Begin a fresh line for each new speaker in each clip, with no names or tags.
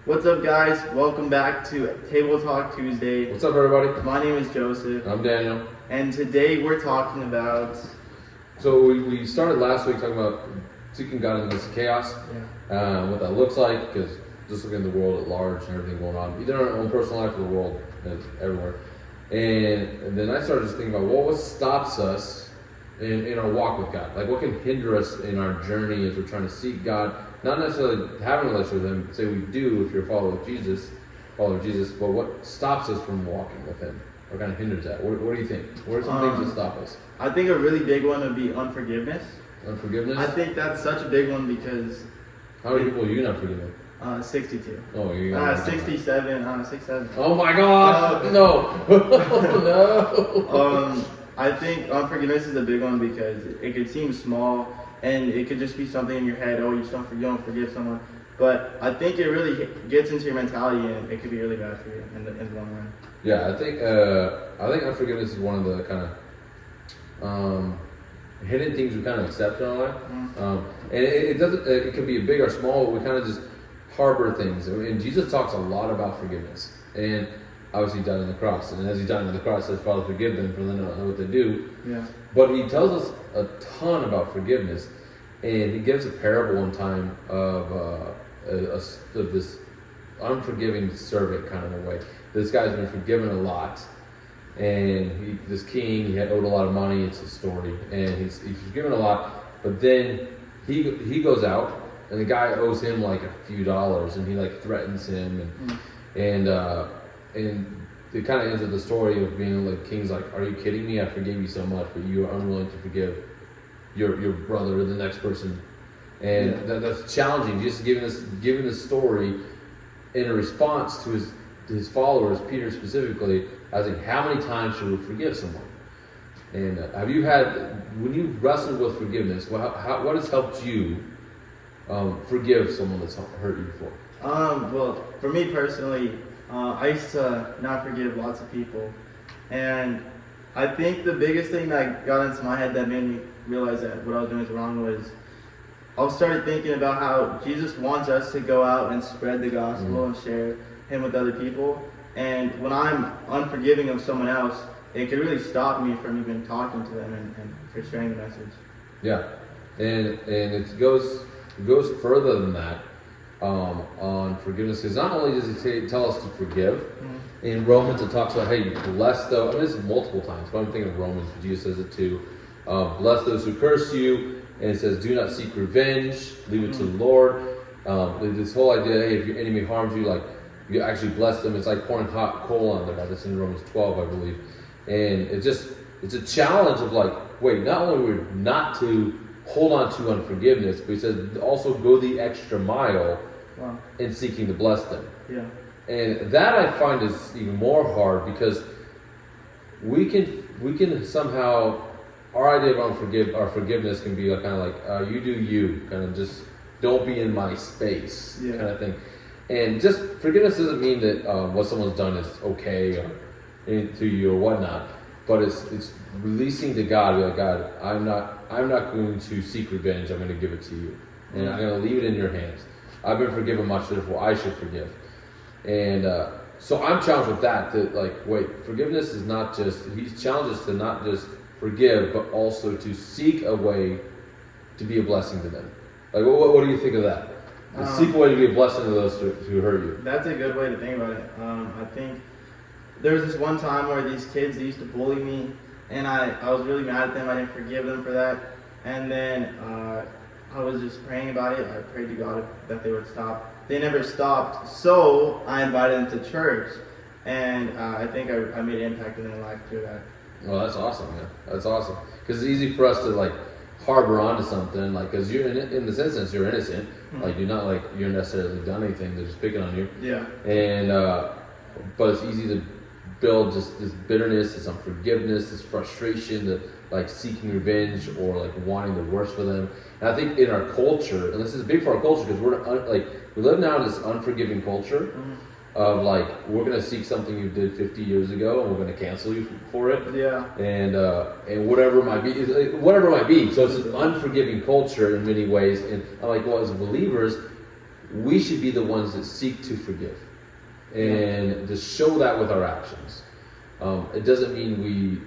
What's up, guys? Welcome back to Table Talk Tuesday.
What's up, everybody?
My name is Joseph.
I'm Daniel.
And today we're talking about...
So we started last week talking about seeking God in this chaos, what that looks like, because just looking at the world at large and everything going on, either in our own personal life or the world, and everywhere. And then I started just thinking about, well, what stops us in our walk with God? Like, what can hinder us in our journey as we're trying to seek God? Not necessarily having a relationship with Him, say we do if you're a follower of Jesus, but what stops us from walking with Him? What kind of hinders that? What do you think? What are some things that stop us?
I think a really big one would be unforgiveness.
Unforgiveness?
I think that's such a big one because...
How many people are you not forgiving?
62.
Oh, you
67. 67.
Oh my God! No! No!
I think unforgiveness is a big one because it could seem small and it could just be something in your head. Oh, you don't forgive someone. But I think it really gets into your mentality and it could be really bad for you in the long run.
Yeah, I think unforgiveness is one of the kind of hidden things we kind of accept in our life. And it doesn't. It can be big or small. We kind of just harbor things. And Jesus talks a lot about forgiveness. And obviously, He died on the cross. And as He died on the cross, He says, "Father, forgive them, for they don't know what they do."
Yeah.
But He tells us a ton about forgiveness, and He gives a parable one time of this unforgiving servant kind of a way. This guy's been forgiven a lot, and this king, he had owed a lot of money. It's a story, and he's forgiven a lot, but then he goes out, and the guy owes him like a few dollars, and he like threatens him, and it kind of ends with the story of being like, king's like, "Are you kidding me? I forgave you so much, but you are unwilling to forgive your brother or the next person." And that's challenging. Just giving this story in a response to his followers, Peter specifically, asking, how many times should we forgive someone? And have you had, when you've wrestled with forgiveness, what has helped you forgive someone that's hurt you before?
Well, for me personally, I used to not forgive lots of people, and I think the biggest thing that got into my head that made me realize that what I was doing was wrong was I started thinking about how Jesus wants us to go out and spread the gospel and share Him with other people. And when I'm unforgiving of someone else, it could really stop me from even talking to them and for sharing the message. Yeah,
and it goes further than that on forgiveness, because not only does He tell us to forgive, in Romans it talks about, hey, bless those. I mean, this is multiple times, but I'm thinking of Romans, but Jesus says it too. Bless those who curse you. And it says, do not seek revenge, leave it to the Lord. This whole idea, hey, if your enemy harms you, like, you actually bless them. It's like pouring hot coal on them. That's in Romans 12, I believe. And it's a challenge of like, wait, not only we're not to hold on to unforgiveness, but He says also go the extra mile in seeking to bless them.
Yeah.
And that I find is even more hard because we can somehow... Our idea of forgiveness can be kind of like, you do you, kind of just don't be in my space, kind of thing. And just forgiveness doesn't mean that what someone's done is okay or to you or whatnot, but it's releasing to God, be like, God, I'm not going to seek revenge, I'm going to give it to you. And I'm going to leave it in your hands. I've been forgiven much, therefore I should forgive. And so I'm challenged with that, wait, forgiveness is not just, He's challenged us to not just forgive, but also to seek a way to be a blessing to them. Like, what do you think of that? Seek a way to be a blessing to those who hurt you.
That's a good way to think about it. I think there was this one time where these kids used to bully me, and I was really mad at them. I didn't forgive them for that. And then I was just praying about it. I prayed to God that they would stop. They never stopped, so I invited them to church. And I think I made an impact in their life through that.
Well, that's awesome, man. That's awesome. Because it's easy for us to like harbor onto something, like, because you're in this instance you're innocent, like you're not like you're necessarily done anything. They're just picking on you.
Yeah.
And but it's easy to build just this bitterness, this unforgiveness, this frustration, that like seeking revenge or like wanting the worst for them. And I think in our culture, and this is big for our culture because we live now in this unforgiving culture. Of like, we're going to seek something you did 50 years ago and we're going to cancel you for it.
Yeah.
And whatever it might be. So it's an unforgiving culture in many ways. And I'm like, well, as believers, we should be the ones that seek to forgive and to show that with our actions. It doesn't mean we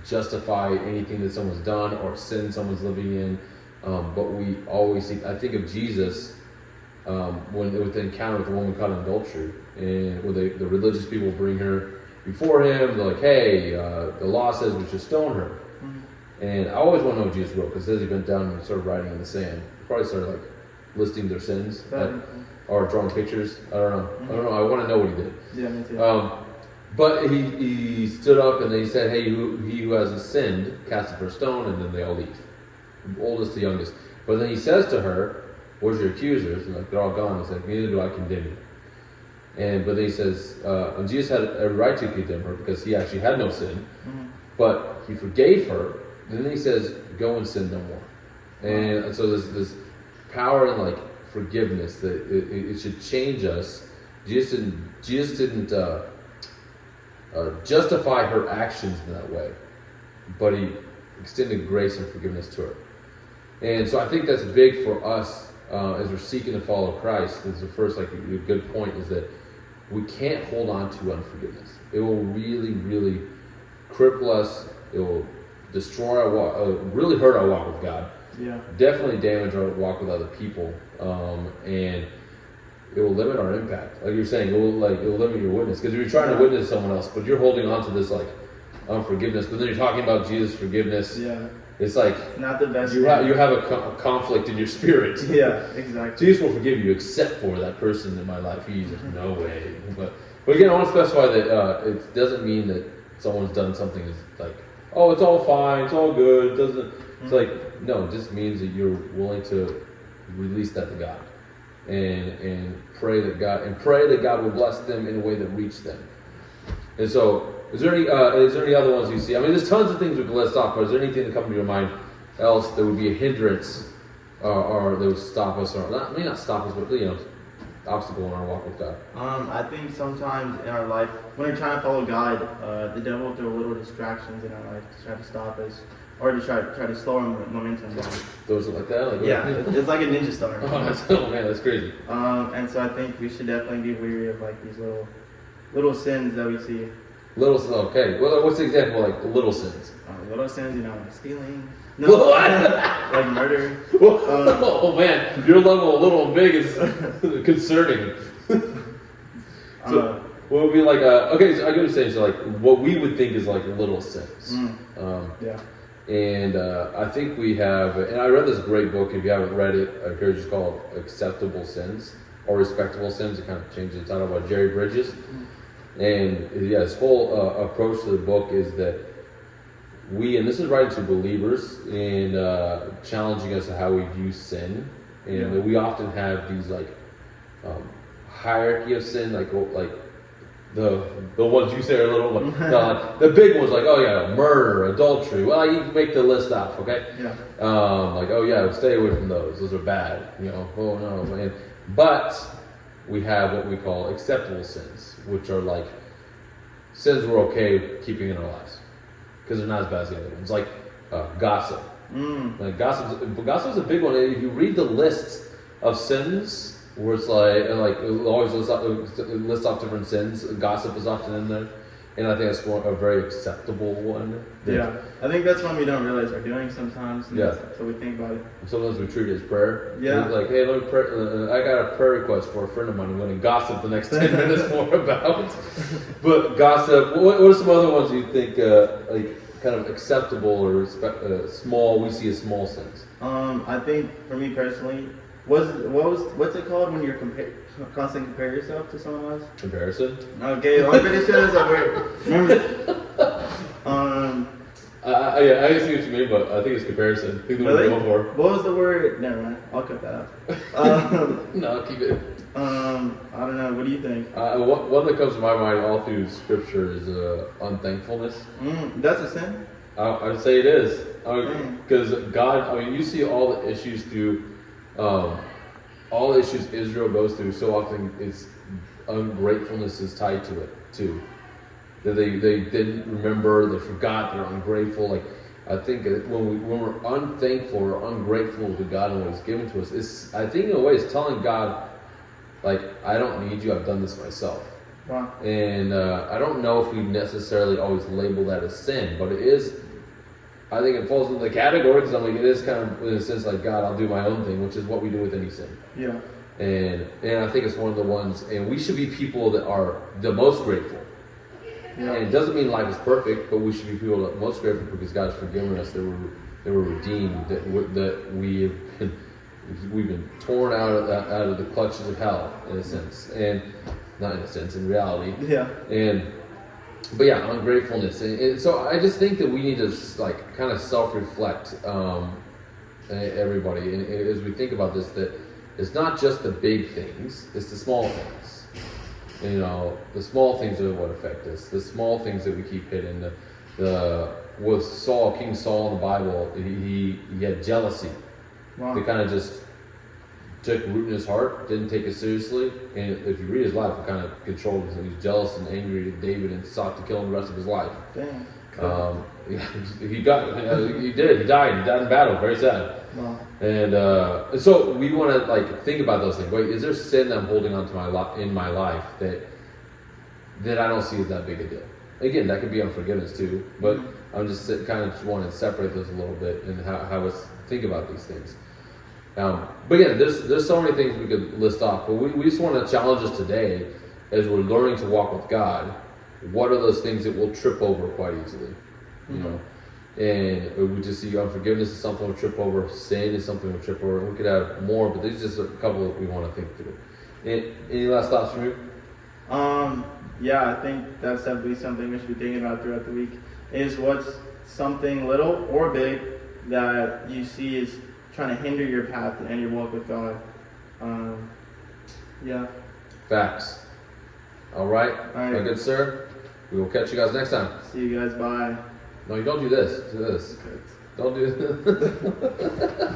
justify anything that someone's done or sin someone's living in, but we always seek. I think of Jesus when with the encounter with the woman caught in adultery, and where the religious people bring her before him. They're like, hey, the law says we should stone her. And I always want to know what Jesus wrote, because it says he went down and started writing in the sand. He probably started like listing their sins or drawing pictures. I don't know. I want to know what he did.
Yeah, me too.
But he stood up and he said, hey, he who hasn't sinned, cast the first stone, and then they all leave. From oldest to youngest. But then he says to her, where's your accusers? And like, they're all gone. He's like, neither do I condemn you. But then he says, and Jesus had a right to condemn her because he actually had no sin. But he forgave her. And then he says, go and sin no more. And so there's this power in like forgiveness that it should change us. Jesus didn't justify her actions in that way, but he extended grace and forgiveness to her. And so I think that's big for us as we're seeking to follow Christ. This is the first a good point, is that we can't hold on to unforgiveness. It will really, really cripple us. It will destroy our walk, really hurt our walk with God.
Yeah. Definitely
Damage our walk with other people, and it will limit our impact. Like you're saying, it will limit your witness, because if you're trying to witness someone else, but you're holding on to this unforgiveness, but then you're talking about Jesus' forgiveness.
Yeah.
It's like
not the best.
You have a conflict in your spirit.
Yeah, exactly.
Jesus will forgive you, except for that person in my life. He's no way. But again, I want to specify that it doesn't mean that someone's done something is like, oh, it's all fine, it's all good. It doesn't. It's like, no, it just means that you're willing to release that to God, and pray that God will bless them in a way that reach them. And so, is there any other ones you see? I mean, there's tons of things we can list off, but is there anything that comes to your mind else that would be a hindrance or that would stop us, or not stop us, but obstacle in our walk with God?
I think sometimes in our life, when we're trying to follow God, the devil will throw little distractions in our life to try to stop us, or to try to slow our momentum down.
Those are like that?
Yeah, it's like a ninja star.
Oh man, that's crazy.
And so I think we should definitely be weary of like these little sins that we see.
Okay. Well, what's the example of like little sins?
Little sins, like stealing.
No, what?
Like murder.
Oh man, your level of little and big is concerning. So what would be like okay? So I gotta say, so like what we would think is like little sins.
Yeah.
And I think we have, and I read this great book. If you haven't read it, I encourage you. It's called Acceptable Sins or Respectable Sins. It kind of changed the title by Jerry Bridges. And his whole approach to the book is that and this is writing to believers, and challenging us to how we view sin, and that we often have these hierarchy of sin, like the ones you say are little, the big ones, like murder, adultery. Well, you can make the list off, okay?
Yeah.
Stay away from those. Those are bad. Oh no, man. But we have what we call acceptable sins, which are like sins we're okay keeping in our lives because they're not as bad as the other ones, like gossip. Like gossip's a big one. If you read the list of sins, where it's it always lists off different sins, gossip is often in there, and I think that's a very acceptable one.
Yeah, I think that's one we don't realize we're doing sometimes.
Yeah.
So we think about it.
Sometimes we treat it as prayer.
Yeah.
We're like, hey, let me pray. I got a prayer request for a friend of mine who went and gossip the next 10 minutes more about. But gossip, what are some other ones you think kind of acceptable or small, we see as small sins?
I think for me personally, what's it called when you're constantly compare yourself to someone else?
Comparison?
Okay, I'm pretty sure there's a word. Remember?
I see what you mean, but I think it's comparison. I think the word we're going for.
What was the word? Never mind. I'll cut that out.
No, keep it.
I don't know. What do you think?
One that comes to my mind all through Scripture is unthankfulness.
That's a sin?
I'd say it is. Because God, you see all the issues through, all the issues Israel goes through, so often it's ungratefulness is tied to it too. That they didn't remember, they forgot, they're ungrateful. I think when we're unthankful or ungrateful to God and what He's given to us, I think in a way it's telling God Like, I don't need you. I've done this myself.
Wow.
And I don't know if we necessarily always label that as sin, but it is. I think it falls into the category because I'm like, it is kind of in a sense like, God, I'll do my own thing, which is what we do with any sin.
Yeah.
And I think it's one of the ones, and we should be people that are the most grateful.
Yeah.
And it doesn't mean life is perfect, but we should be people that are most grateful because God's forgiven us, that we're redeemed, that we've been torn out of the clutches of hell, in a sense, and not in a sense, in reality.
Yeah.
But yeah, ungratefulness, and so I just think that we need to like kind of self-reflect, everybody, and as we think about this, that it's not just the big things; it's the small things. You know, the small things are what affect us. The small things that we keep hidden. With Saul, King Saul in the Bible, he had jealousy.
Wow.
That kind of just took root in his heart, didn't take it seriously, and if you read his life, it kind of controlled him. He was jealous and angry at David and sought to kill him the rest of his life.
Damn.
He died. He died in battle. Very sad.
Wow.
And so we want to like think about those things. Wait, is there sin that I'm holding on to in my life that I don't see as that big a deal? Again, that could be unforgiveness too, but I'm just kind of just wanting to separate those a little bit and how us think about these things. But again, there's so many things we could list off, but we just want to challenge us today as we're learning to walk with God. What are those things that we'll trip over quite easily? You know, and we just see unforgiveness is something we'll trip over, sin is something we'll trip over. We could have more, but there's just a couple that we want to think through. Any last thoughts from you?
Yeah, I think that's definitely something we should be thinking about throughout the week. Is what's something little or big that you see is trying to hinder your path and your walk with God. Yeah.
Facts. All right. My good sir. We will catch you guys next time.
See you guys. Bye.
No, you don't do this. Do this.
Okay.
Don't do this.